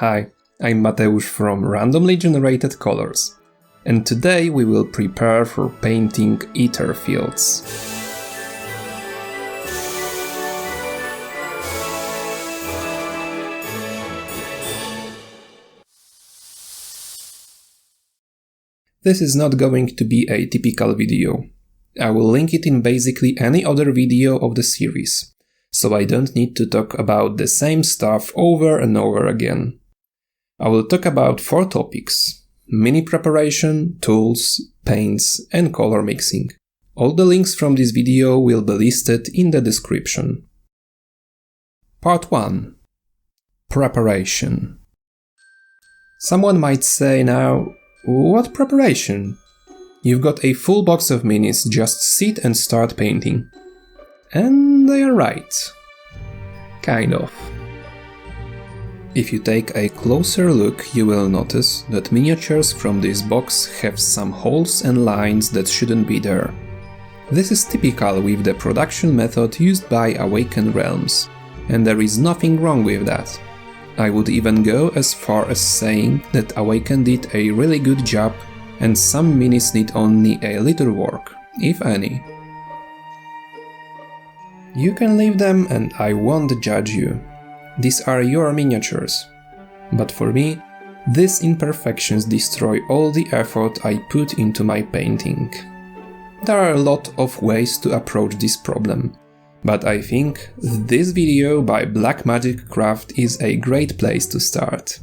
Hi, I'm Mateusz from Randomly Generated Colors, and today we will prepare for painting Etherfields. This is not going to be a typical video. I will link it in basically any other video of the series, so I don't need to talk about the same stuff over and over again. I will talk about 4 topics: mini preparation, tools, paints, and color mixing. All the links from this video will be listed in the description. Part 1. Preparation. Someone might say now, what preparation? You've got a full box of minis, just sit and start painting. And they are right. Kind of. If you take a closer look, you will notice that miniatures from this box have some holes and lines that shouldn't be there. This is typical with the production method used by Awakened Realms, and there is nothing wrong with that. I would even go as far as saying that Awakened did a really good job, and some minis need only a little work, if any. You can leave them and I won't judge you. These are your miniatures. But for me, these imperfections destroy all the effort I put into my painting. There are a lot of ways to approach this problem, but I think this video by Black Magic Craft is a great place to start.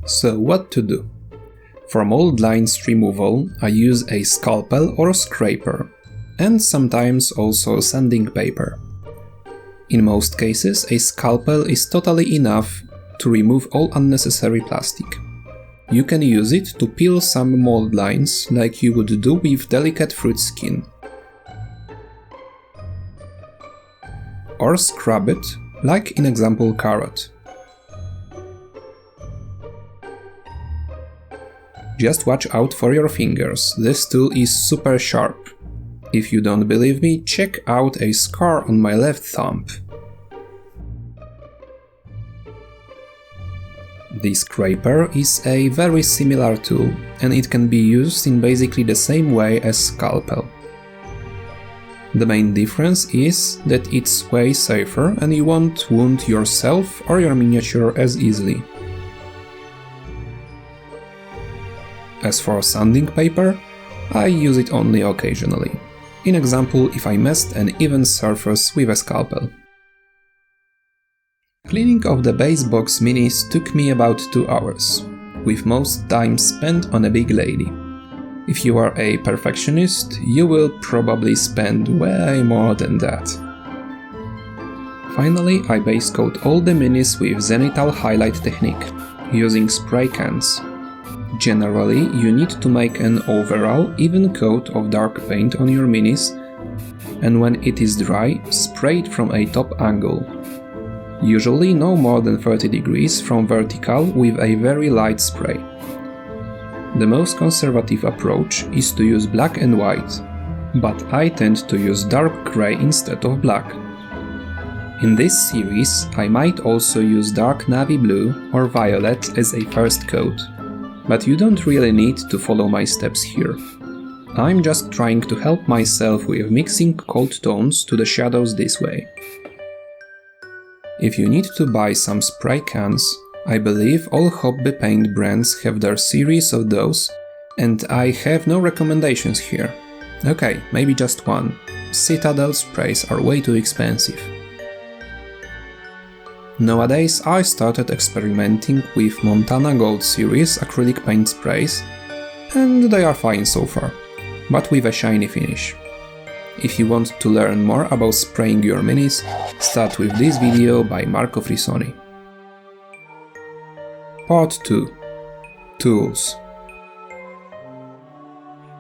So what to do? For mold lines removal, I use a scalpel or scraper, and sometimes also sanding paper. In most cases, a scalpel is totally enough to remove all unnecessary plastic. You can use it to peel some mold lines like you would do with delicate fruit skin. Or scrub it, like in example carrot. Just watch out for your fingers, this tool is super sharp. If you don't believe me, check out a scar on my left thumb. The scraper is a very similar tool, and it can be used in basically the same way as scalpel. The main difference is that it's way safer and you won't wound yourself or your miniature as easily. As for sanding paper, I use it only occasionally. In example, if I messed an even surface with a scalpel. Cleaning of the base box minis took me about 2 hours, with most time spent on a big lady. If you are a perfectionist, you will probably spend way more than that. Finally, I base coat all the minis with zenithal highlight technique, using spray cans. Generally, you need to make an overall even coat of dark paint on your minis, and when it is dry, spray it from a top angle. Usually no more than 30 degrees from vertical with a very light spray. The most conservative approach is to use black and white, but I tend to use dark grey instead of black. In this series, I might also use dark navy blue or violet as a first coat. But you don't really need to follow my steps here. I'm just trying to help myself with mixing cold tones to the shadows this way. If you need to buy some spray cans, I believe all hobby paint brands have their series of those, and I have no recommendations here. Okay, maybe just one. Citadel sprays are way too expensive. Nowadays I started experimenting with Montana Gold series acrylic paint sprays, and they are fine so far, but with a shiny finish. If you want to learn more about spraying your minis, start with this video by Frisoni. Part 2. Tools.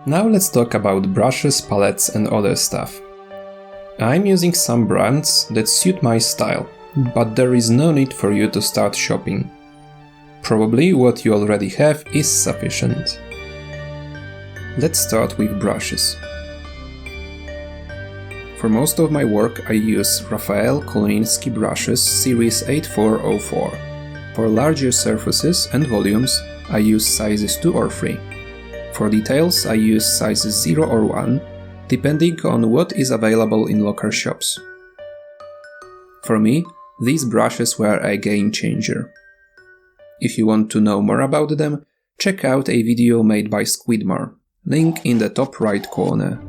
Now let's talk about brushes, palettes and other stuff. I'm using some brands that suit my style, but there is no need for you to start shopping. Probably what you already have is sufficient. Let's start with brushes. For most of my work I use Raphael Koliński brushes series 8404. For larger surfaces and volumes, I use sizes 2 or 3. For details, I use sizes 0 or 1, depending on what is available in local shops. For me, these brushes were a game changer. If you want to know more about them, check out a video made by Squidmar, link in the top right corner.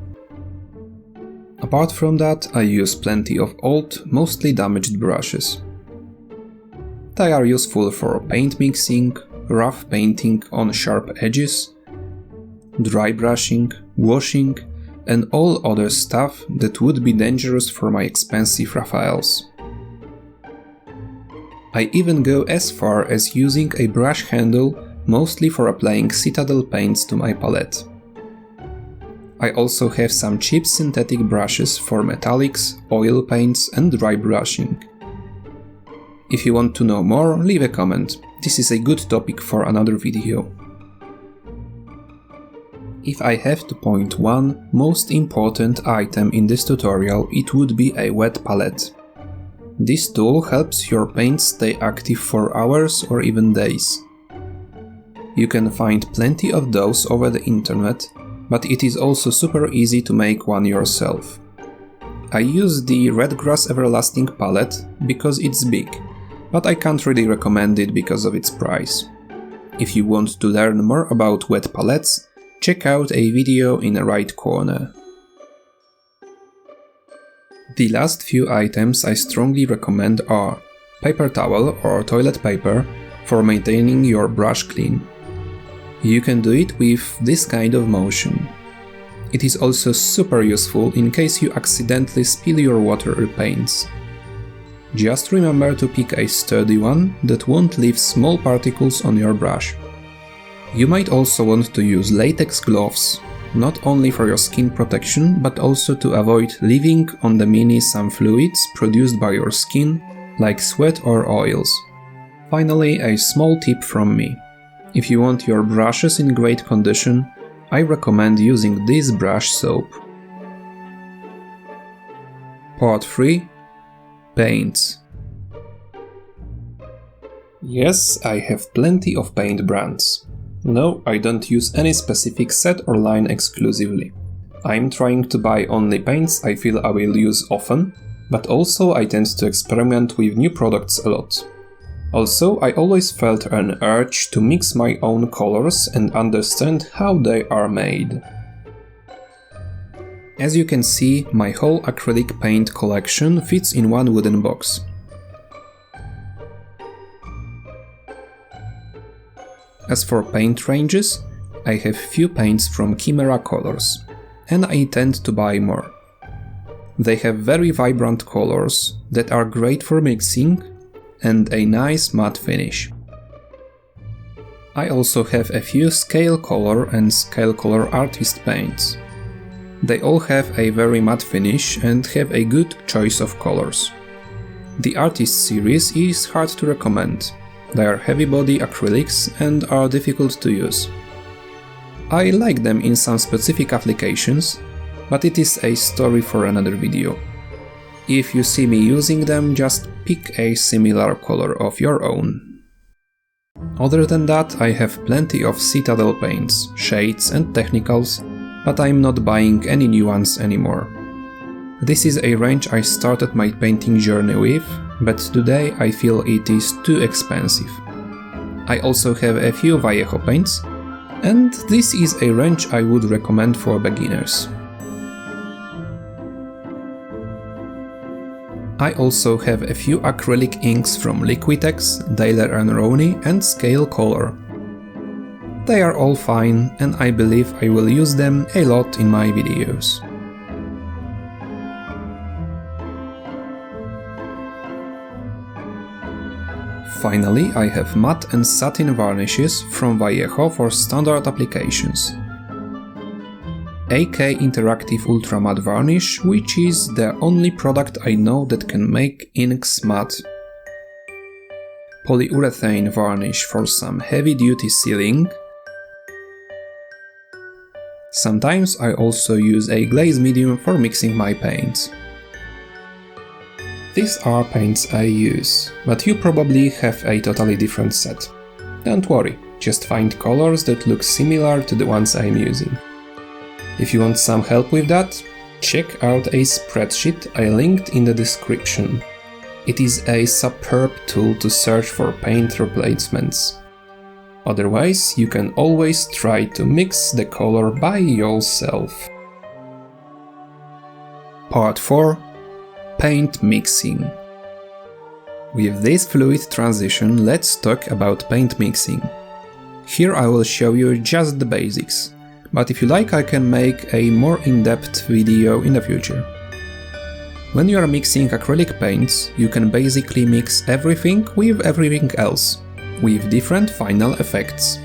Apart from that, I use plenty of old, mostly damaged brushes. They are useful for paint mixing, rough painting on sharp edges, dry brushing, washing, and all other stuff that would be dangerous for my expensive Raphaels. I even go as far as using a brush handle mostly for applying Citadel paints to my palette. I also have some cheap synthetic brushes for metallics, oil paints and dry brushing. If you want to know more, leave a comment. This is a good topic for another video. If I have to point one most important item in this tutorial, it would be a wet palette. This tool helps your paint stay active for hours or even days. You can find plenty of those over the internet, but it is also super easy to make one yourself. I use the Redgrass Everlasting palette because it's big, but I can't really recommend it because of its price. If you want to learn more about wet palettes, check out a video in the right corner. The last few items I strongly recommend are paper towel or toilet paper for maintaining your brush clean. You can do it with this kind of motion. It is also super useful in case you accidentally spill your water or paints. Just remember to pick a sturdy one that won't leave small particles on your brush. You might also want to use latex gloves, not only for your skin protection, but also to avoid leaving on the mini some fluids produced by your skin, like sweat or oils. Finally, a small tip from me. If you want your brushes in great condition, I recommend using this brush soap. Part 3. Paints. Yes, I have plenty of paint brands. No, I don't use any specific set or line exclusively. I'm trying to buy only paints I feel I will use often, but also I tend to experiment with new products a lot. Also, I always felt an urge to mix my own colors and understand how they are made. As you can see, my whole acrylic paint collection fits in one wooden box. As for paint ranges, I have few paints from Chimera Colors, and I tend to buy more. They have very vibrant colors that are great for mixing and a nice matte finish. I also have a few Scale Color and Scale Color Artist paints. They all have a very matte finish and have a good choice of colors. The Artist series is hard to recommend. They are heavy body acrylics and are difficult to use. I like them in some specific applications, but it is a story for another video. If you see me using them, just pick a similar color of your own. Other than that, I have plenty of Citadel paints, shades and technicals, but I'm not buying any new ones anymore. This is a range I started my painting journey with, but today I feel it is too expensive. I also have a few Vallejo paints, and this is a range I would recommend for beginners. I also have a few acrylic inks from Liquitex, Daler & Rowney and Scale Color. They are all fine, and I believe I will use them a lot in my videos. Finally, I have matte and satin varnishes from Vallejo for standard applications. AK Interactive Ultra Matte Varnish, which is the only product I know that can make inks matte. Polyurethane varnish for some heavy-duty sealing. Sometimes I also use a glaze medium for mixing my paints. These are paints I use, but you probably have a totally different set. Don't worry, just find colors that look similar to the ones I'm using. If you want some help with that, check out a spreadsheet I linked in the description. It is a superb tool to search for paint replacements. Otherwise, you can always try to mix the color by yourself. Part 4. Paint mixing. With this fluid transition, let's talk about paint mixing. Here I will show you just the basics, but if you like I can make a more in-depth video in the future. When you are mixing acrylic paints, you can basically mix everything with everything else, with different final effects.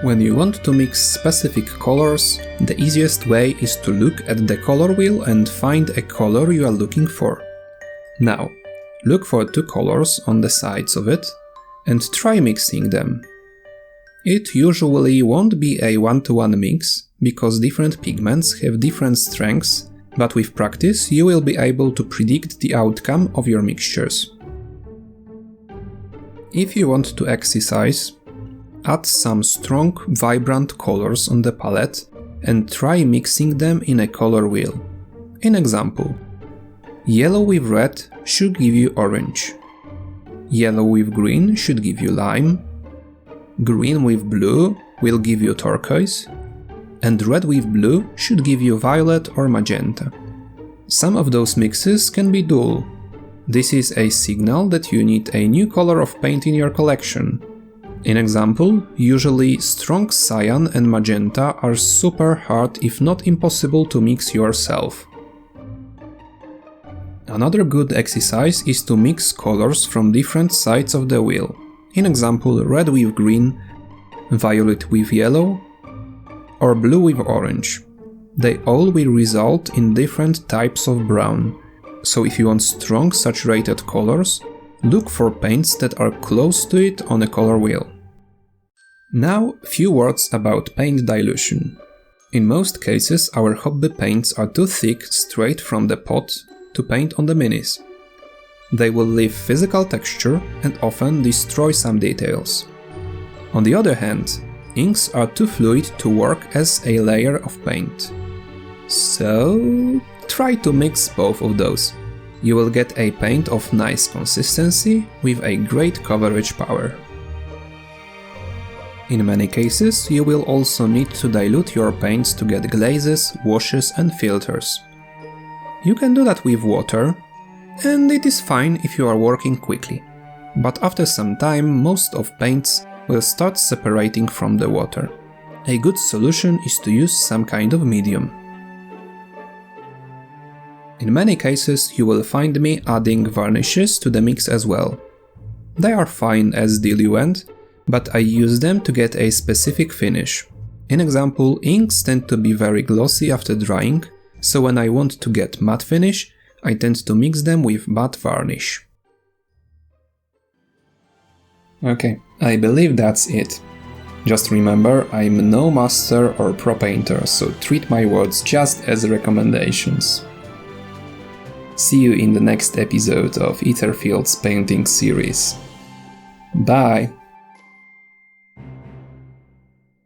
When you want to mix specific colors, the easiest way is to look at the color wheel and find a color you are looking for. Now, look for two colors on the sides of it and try mixing them. It usually won't be a one-to-one mix, because different pigments have different strengths, but with practice you will be able to predict the outcome of your mixtures. If you want to exercise, add some strong, vibrant colors on the palette and try mixing them in a color wheel. In example, yellow with red should give you orange, yellow with green should give you lime, green with blue will give you turquoise, and red with blue should give you violet or magenta. Some of those mixes can be dull. This is a signal that you need a new color of paint in your collection. In example, usually strong cyan and magenta are super hard if not impossible to mix yourself. Another good exercise is to mix colors from different sides of the wheel. In example, red with green, violet with yellow, or blue with orange. They all will result in different types of brown, so if you want strong saturated colors, look for paints that are close to it on a color wheel. Now, few words about paint dilution. In most cases, our hobby paints are too thick straight from the pot to paint on the minis. They will leave physical texture and often destroy some details. On the other hand, inks are too fluid to work as a layer of paint. So try to mix both of those. You will get a paint of nice consistency with a great coverage power. In many cases, you will also need to dilute your paints to get glazes, washes and filters. You can do that with water, and it is fine if you are working quickly. But after some time, most of paints will start separating from the water. A good solution is to use some kind of medium. In many cases, you will find me adding varnishes to the mix as well. They are fine as diluent, but I use them to get a specific finish. In example, inks tend to be very glossy after drying, so when I want to get matte finish, I tend to mix them with matte varnish. Okay, I believe that's it. Just remember, I'm no master or pro painter, so treat my words just as recommendations. See you in the next episode of Etherfields painting series. Bye!